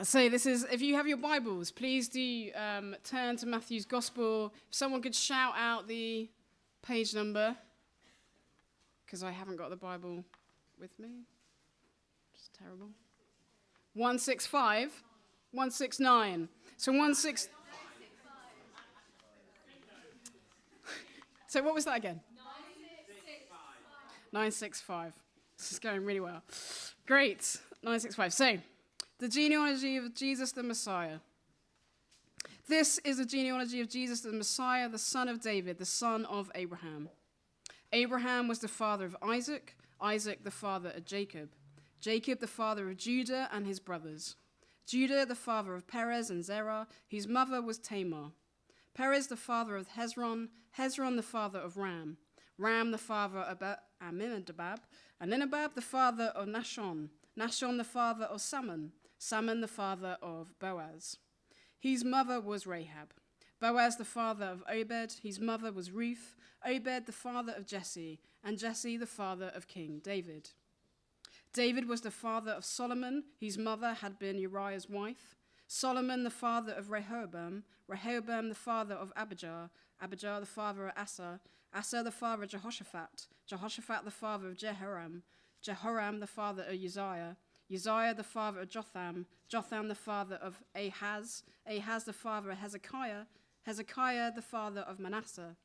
So this is, if you have your Bibles, please do turn to Matthew's Gospel. If someone could shout out the page number, because I haven't got the Bible with me. It's terrible. 165, 169. So 16. So what was that again? 965. This is going really well. Great. 965. So, the genealogy of Jesus the Messiah. This is the genealogy of Jesus the Messiah, the son of David, the son of Abraham. Abraham was the father of Isaac, Isaac the father of Jacob, Jacob the father of Judah and his brothers, Judah the father of Perez and Zerah, whose mother was Tamar, Perez the father of Hezron, Hezron the father of Ram, Ram the father of Amminadab, Amminadab the father of Nahshon, Nahshon the father of Salmon, Salmon the father of Boaz, whose mother was Rahab, Boaz the father of Obed, whose mother was Ruth, Obed the father of Jesse, and Jesse the father of King David. David was the father of Solomon, whose mother had been Uriah's wife, Solomon the father of Rehoboam, Rehoboam the father of Abijah, Abijah the father of Asa, Asa the father of Jehoshaphat, Jehoshaphat the father of Jehoram, Jehoram the father of Uzziah, Uzziah the father of Jotham, Jotham the father of Ahaz, Ahaz the father of Hezekiah, Hezekiah the father of Manasseh,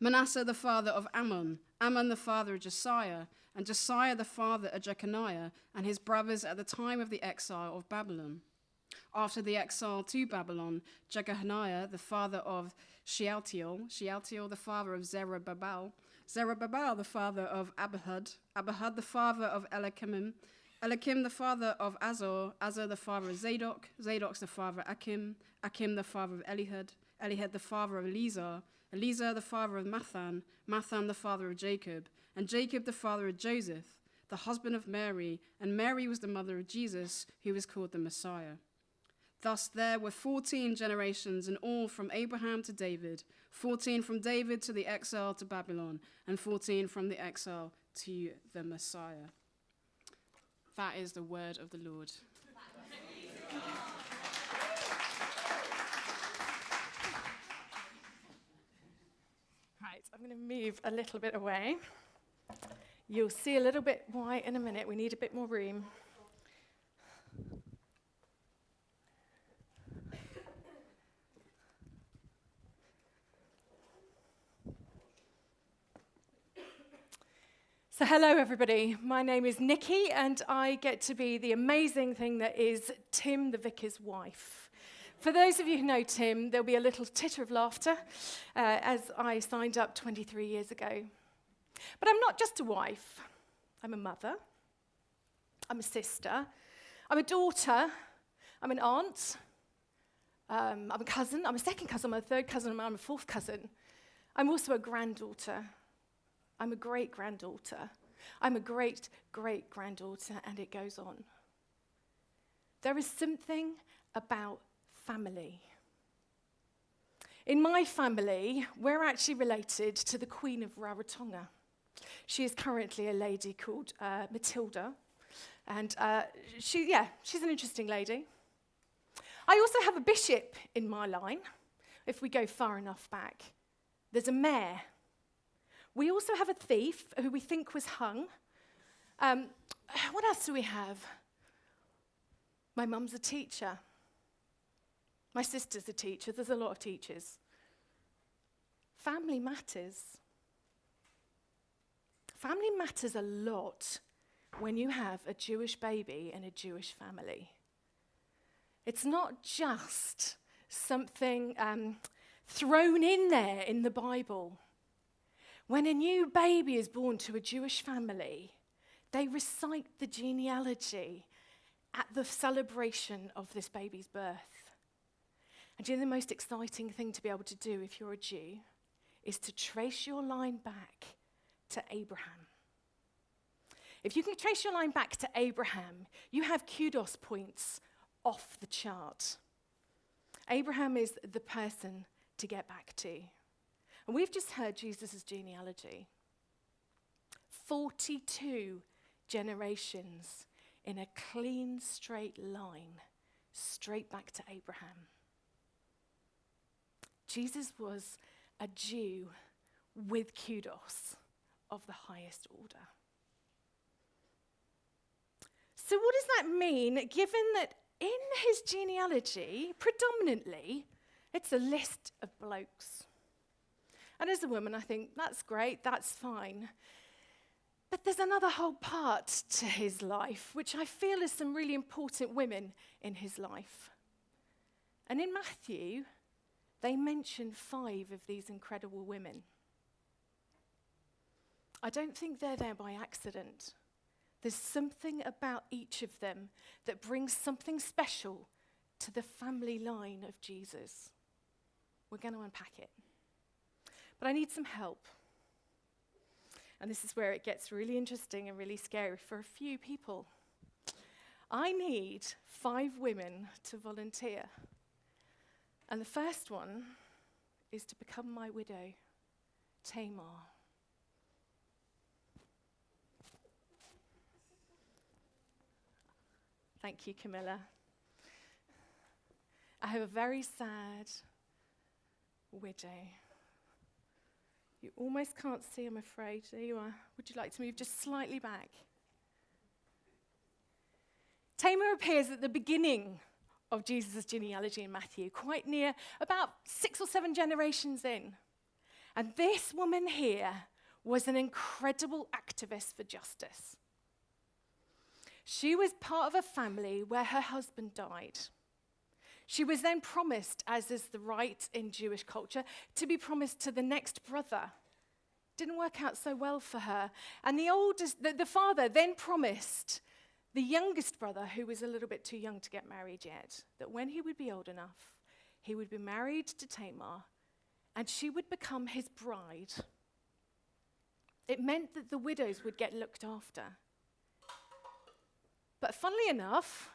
Manasseh the father of Ammon, Ammon the father of Josiah, and Josiah the father of Jeconiah, and his brothers at the time of the exile of Babylon. After the exile to Babylon, Jeconiah the father of Shealtiel, Shealtiel the father of Zerubbabel, Zerubbabel the father of Abihud, Abihud the father of Eliakim, Eliakim the father of Azor, Azor the father of Zadok, Zadok's the father of Achim, Achim the father of Elihud, Elihud the father of Eleazar, Eleazar the father of Mathan, Mathan the father of Jacob, and Jacob the father of Joseph, the husband of Mary, and Mary was the mother of Jesus, who was called the Messiah. Thus there were 14 generations in all from Abraham to David, 14 from David to the exile to Babylon, and 14 from the exile to the Messiah. That is the word of the Lord. Right, I'm going to move a little bit away. You'll see a little bit why in a minute. We need a bit more room. So hello everybody, my name is Nicky and I get to be the amazing thing that is Tim the vicar's wife. For those of you who know Tim, there'll be a little titter of laughter as I signed up 23 years ago. But I'm not just a wife, I'm a mother, I'm a sister, I'm a daughter, I'm an aunt, I'm a cousin, I'm a second cousin, I'm a third cousin, I'm a fourth cousin. I'm also a granddaughter. I'm a great-granddaughter. I'm a great-great-granddaughter, and it goes on. There is something about family. In my family, we're actually related to the Queen of Rarotonga. She is currently a lady called Matilda, and she's an interesting lady. I also have a bishop in my line, if we go far enough back. There's a mayor. We also have a thief who we think was hung. What else do we have? My mum's a teacher. My sister's a teacher. There's a lot of teachers. Family matters. Family matters a lot when you have a Jewish baby in a Jewish family. It's not just something thrown in there in the Bible. When a new baby is born to a Jewish family, they recite the genealogy at the celebration of this baby's birth. And you know the most exciting thing to be able to do if you're a Jew is to trace your line back to Abraham. If you can trace your line back to Abraham, you have kudos points off the chart. Abraham is the person to get back to. And we've just heard Jesus' genealogy. 42 generations in a clean, straight line, straight back to Abraham. Jesus was a Jew with kudos of the highest order. So what does that mean, given that in his genealogy, predominantly, it's a list of blokes? And as a woman, I think that's great, that's fine. But there's another whole part to his life, which I feel is some really important women in his life. And in Matthew, they mention 5 of these incredible women. I don't think they're there by accident. There's something about each of them that brings something special to the family line of Jesus. We're going to unpack it. But I need some help. And this is where it gets really interesting and really scary for a few people. I need 5 women to volunteer. And the first one is to become my widow, Tamar. Thank you, Camilla. I have a very sad widow. You almost can't see, I'm afraid. There you are. Would you like to move just slightly back? Tamar appears at the beginning of Jesus' genealogy in Matthew, quite near, about 6 or 7 generations in. And this woman here was an incredible activist for justice. She was part of a family where her husband died. She was then promised, as is the right in Jewish culture, to be promised to the next brother. Didn't work out so well for her. And the father then promised the youngest brother, who was a little bit too young to get married yet, that when he would be old enough, he would be married to Tamar, and she would become his bride. It meant that the widows would get looked after. But funnily enough,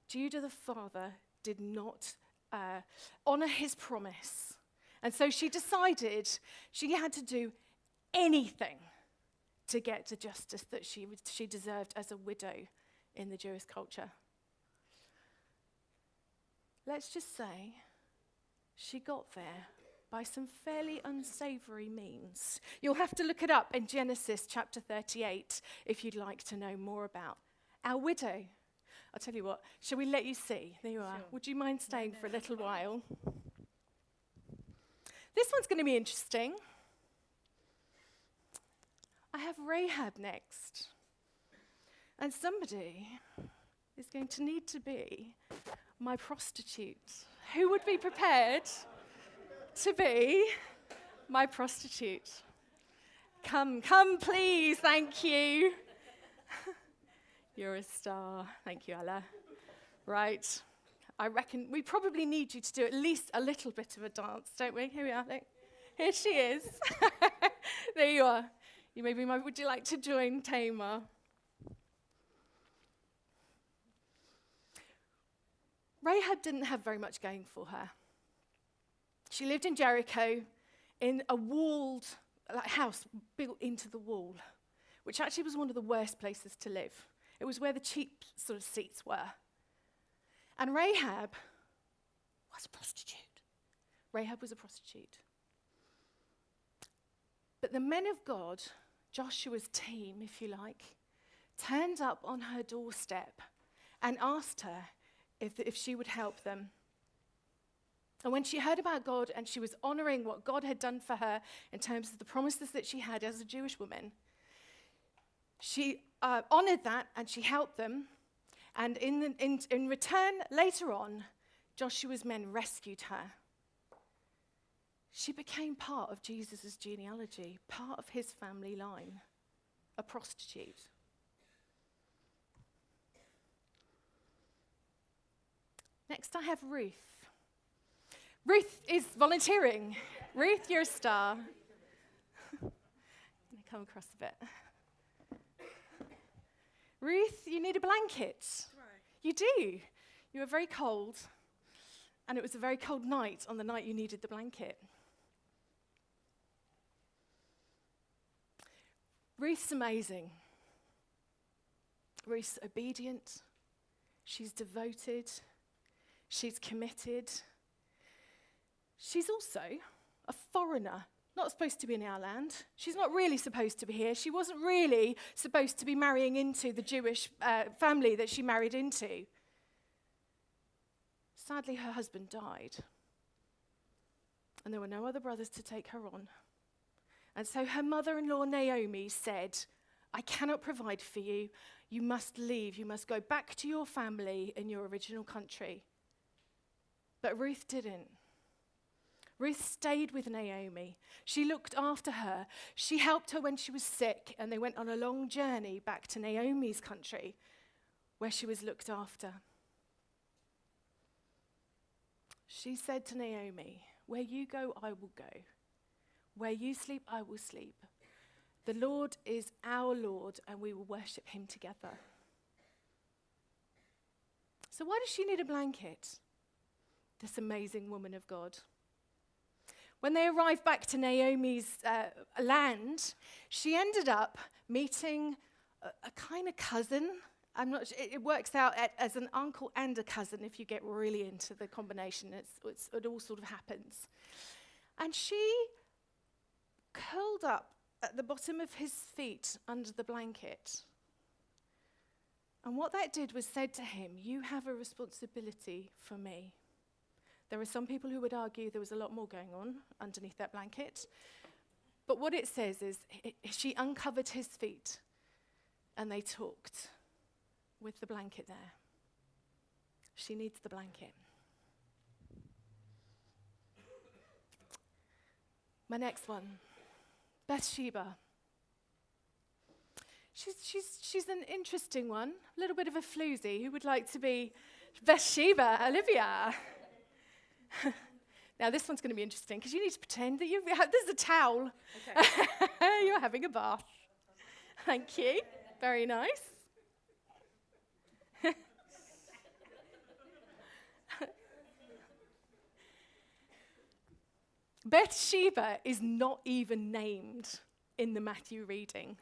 Judah the father did not honor his promise. And so she decided she had to do anything to get the justice that she deserved as a widow in the Jewish culture. Let's just say she got there by some fairly unsavory means. You'll have to look it up in Genesis chapter 38 if you'd like to know more about our widow. I'll tell you what, shall we let you see? There you are. Sure. Would you mind staying for a little while? This one's going to be interesting. I have Rahab next. And somebody is going to need to be my prostitute. Who would be prepared to be my prostitute? Come, please, thank you. You're a star. Thank you, Ella. Right. I reckon we probably need you to do at least a little bit of a dance, don't we? Here we are. Look. Here she is. There you are. Would you like to join Tamar? Rahab didn't have very much going for her. She lived in Jericho in a walled house built into the wall, which actually was one of the worst places to live. It was where the cheap sort of seats were. And Rahab was a prostitute. Rahab was a prostitute. But the men of God, Joshua's team, if you like, turned up on her doorstep and asked her if she would help them. And when she heard about God and she was honoring what God had done for her in terms of the promises that she had as a Jewish woman, she honored that and she helped them. And in return, later on, Joshua's men rescued her. She became part of Jesus' genealogy, part of his family line, a prostitute. Next, I have Ruth. Ruth is volunteering. Ruth, you're a star. I'm going to come across a bit. Ruth, you need a blanket. Right. You do. You were very cold, and it was a very cold night on the night you needed the blanket. Ruth's amazing. Ruth's obedient. She's devoted. She's committed. She's also a foreigner, not supposed to be in our land. She's not really supposed to be here. She wasn't really supposed to be marrying into the Jewish family that she married into. Sadly, her husband died. And there were no other brothers to take her on. And so her mother-in-law, Naomi, said, I cannot provide for you. You must leave. You must go back to your family in your original country. But Ruth didn't. Ruth stayed with Naomi. She looked after her. She helped her when she was sick, and they went on a long journey back to Naomi's country, where she was looked after. She said to Naomi, where you go, I will go. Where you sleep, I will sleep. The Lord is our Lord, and we will worship him together. So why does she need a blanket? This amazing woman of God. When they arrived back to Naomi's land, she ended up meeting a kind of cousin. I'm not sure, it works out as an uncle and a cousin if you get really into the combination. It all sort of happens. And she curled up at the bottom of his feet under the blanket. And what that did was said to him, you have a responsibility for me. There are some people who would argue there was a lot more going on underneath that blanket. But what it says is she uncovered his feet and they talked with the blanket there. She needs the blanket. My next one, Bathsheba. She's an interesting one, a little bit of a floozy. Who would like to be Bathsheba? Olivia. Now this one's going to be interesting because you need to pretend that there's a towel. Okay. You're having a bath. Thank you. Very nice. Bathsheba is not even named in the Matthew reading.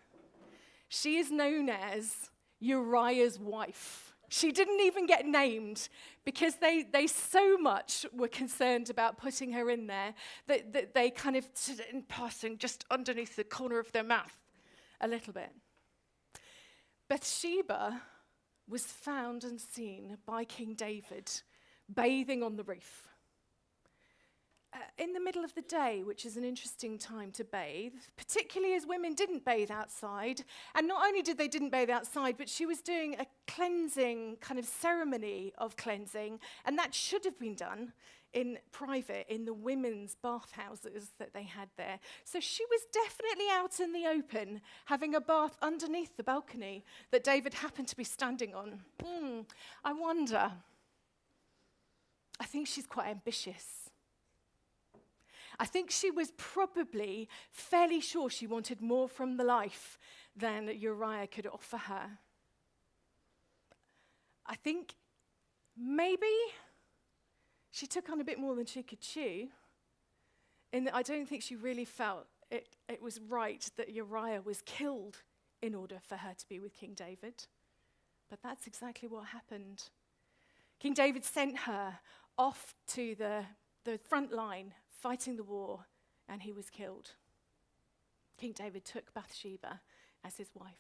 She is known as Uriah's wife. She didn't even get named because they so much were concerned about putting her in there that they kind of, in passing, just underneath the corner of their mouth a little bit. Bathsheba was found and seen by King David bathing on the roof. In the middle of the day, which is an interesting time to bathe, particularly as women didn't bathe outside. And not only did they didn't bathe outside, but she was doing a cleansing kind of ceremony of cleansing, and that should have been done in private in the women's bathhouses that they had there. So she was definitely out in the open, having a bath underneath the balcony that David happened to be standing on. I wonder. I think she's quite ambitious. I think she was probably fairly sure she wanted more from the life than Uriah could offer her. I think maybe she took on a bit more than she could chew. I don't think she really felt it was right that Uriah was killed in order for her to be with King David. But that's exactly what happened. King David sent her off to the front line, fighting the war, and he was killed. King David took Bathsheba as his wife.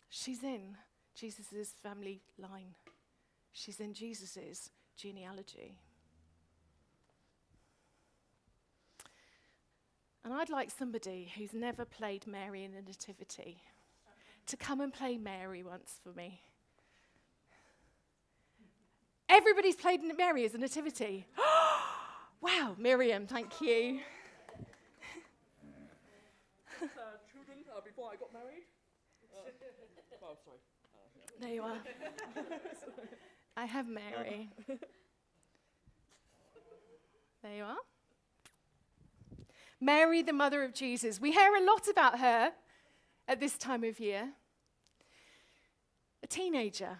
She's in Jesus' family line. She's in Jesus' genealogy. And I'd like somebody who's never played Mary in the Nativity to come and play Mary once for me. Everybody's played Mary as a nativity. Wow, Miriam, thank you. Children, before I got married. Sorry. There you are. I have Mary. There you are. Mary, the mother of Jesus. We hear a lot about her at this time of year. A teenager,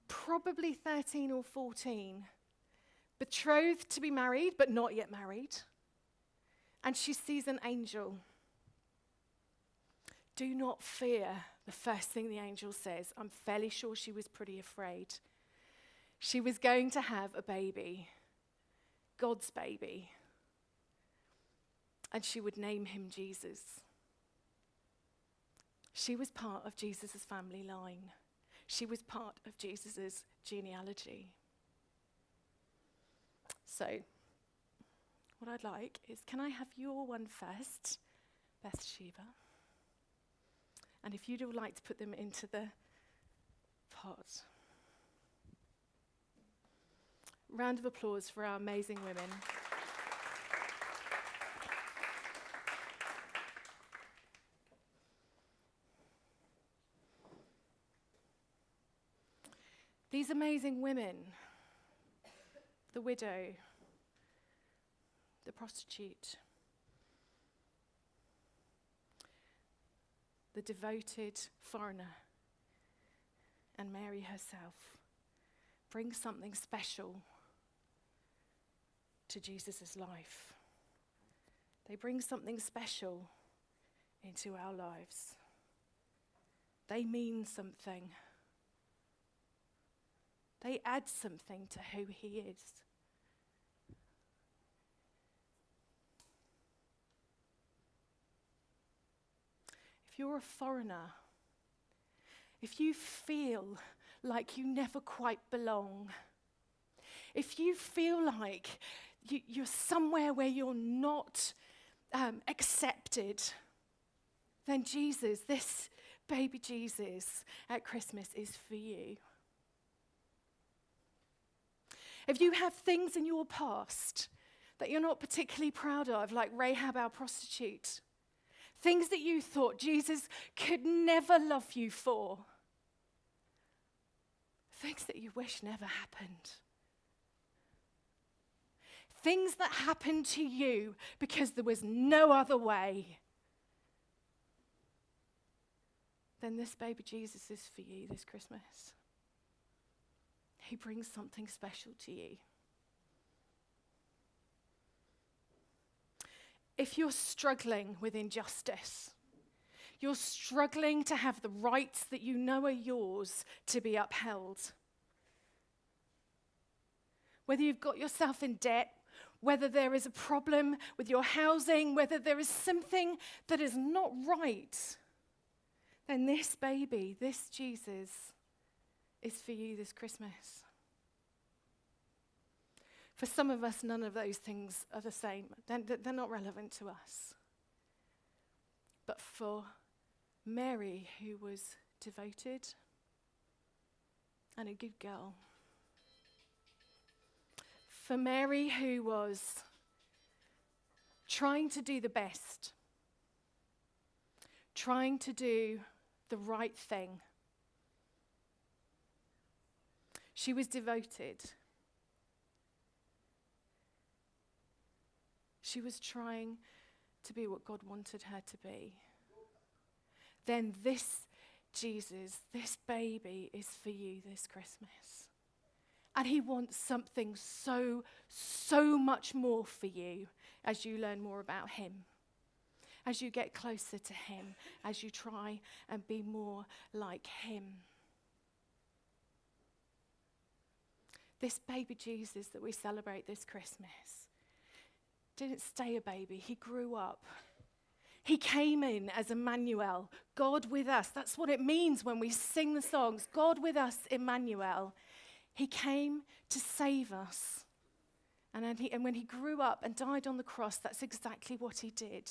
probably 13 or 14, betrothed to be married, but not yet married. And she sees an angel. Do not fear, the first thing the angel says, I'm fairly sure she was pretty afraid. She was going to have a baby, God's baby, and she would name him Jesus. She was part of Jesus' family line. She was part of Jesus' genealogy. So, what I'd like is, can I have your one first, Bathsheba? And if you'd all like to put them into the pot. Round of applause for our amazing women. These amazing women, the widow, the prostitute, the devoted foreigner, and Mary herself, bring something special to Jesus' life. They bring something special into our lives. They mean something. They add something to who he is. If you're a foreigner, if you feel like you never quite belong, if you feel like you're somewhere where you're not accepted, then Jesus, this baby Jesus at Christmas is for you. If you have things in your past that you're not particularly proud of, like Rahab our prostitute, things that you thought Jesus could never love you for, things that you wish never happened, things that happened to you because there was no other way, then this baby Jesus is for you this Christmas. He brings something special to you. If you're struggling with injustice, you're struggling to have the rights that you know are yours to be upheld, whether you've got yourself in debt, whether there is a problem with your housing, whether there is something that is not right, then this baby, this Jesus, is for you this Christmas. For some of us, none of those things are the same. They're not relevant to us. But for Mary, who was devoted and a good girl, for Mary, who was trying to do the best, trying to do the right thing, she was devoted. She was trying to be what God wanted her to be. Then this Jesus, this baby, is for you this Christmas. And he wants something so, so much more for you as you learn more about him, as you get closer to him, as you try and be more like him. This baby Jesus that we celebrate this Christmas didn't stay a baby. He grew up. He came in as Emmanuel, God with us. That's what it means when we sing the songs, God with us, Emmanuel. He came to save us. And when he grew up and died on the cross, that's exactly what he did.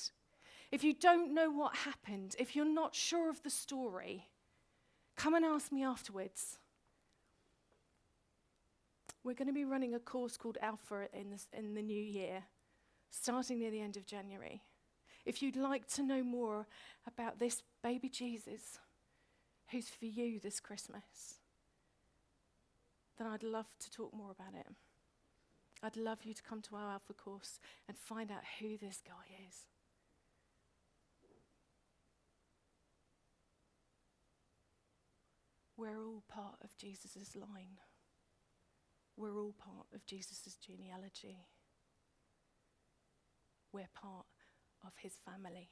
If you don't know what happened, if you're not sure of the story, come and ask me afterwards. We're going to be running a course called Alpha in the new year, starting near the end of January. If you'd like to know more about this baby Jesus who's for you this Christmas, then I'd love to talk more about it. I'd love you to come to our Alpha course and find out who this guy is. We're all part of Jesus' line. We're all part of Jesus' genealogy. We're part of his family.